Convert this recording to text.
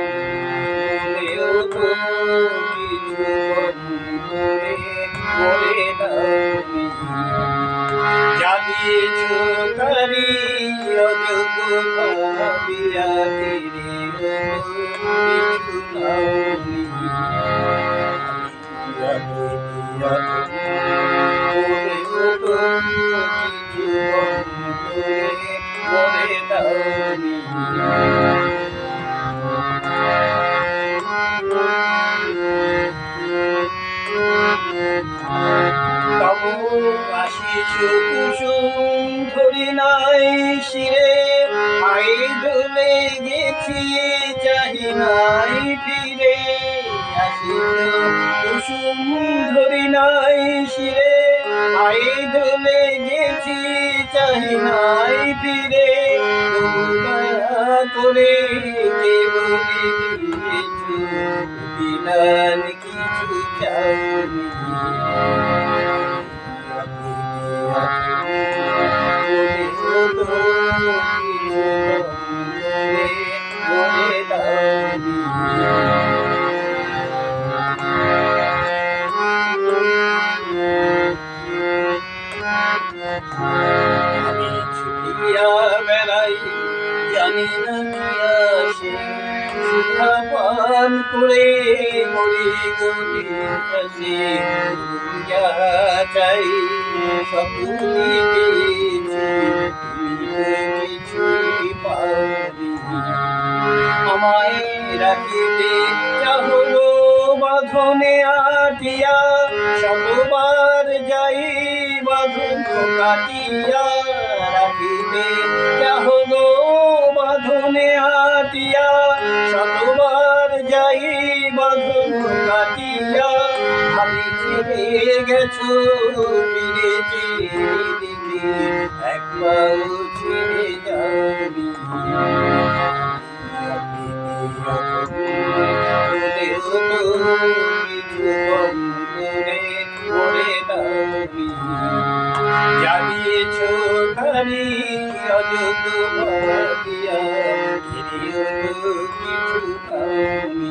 মনেও তো কিছু বন্ধুরে করে দাওনি, জাগিয়েছ তারি অযোগ্য ভাবিয়া তীরে কিছু নাওনি। মনেও তো কিছু বন্ধুরে করে দাওনি। তবু আশিস কুসুম ধরি নাই শিরে, আই ডুলে গেছি চাহি নাই ফিরে। আশিস কুসুম ধরি নাই শিরে, আই ডুলে গেছি চাহি নাই ফিরে। দয়া করে কে বলে দিয়েছো বিনান কিছু চাওনি। আমি ছুটিয়া বেড়াই জানি না কি আসে, সুধা পান করে মরি গলি আসে। যা চাই সকলি পেয়েছি, কিছুই পাওনি। আমায় রাখিতে চাহলো বাঁধনে আটিয়া, শতবার যাই বাঁধন কাটিয়া। রাখিতে চাহলো বাঁধনে আটিয়া, শতবার যাই বাঁধন কাটিয়া। আমি ছেড়ে গেছো ফিরেছি দিকে, একবার ছেড়ে যাবি। জাগিয়েছ খালি অযুত ভাবিয়া, ঘিরিও তো কিছু পাওনি।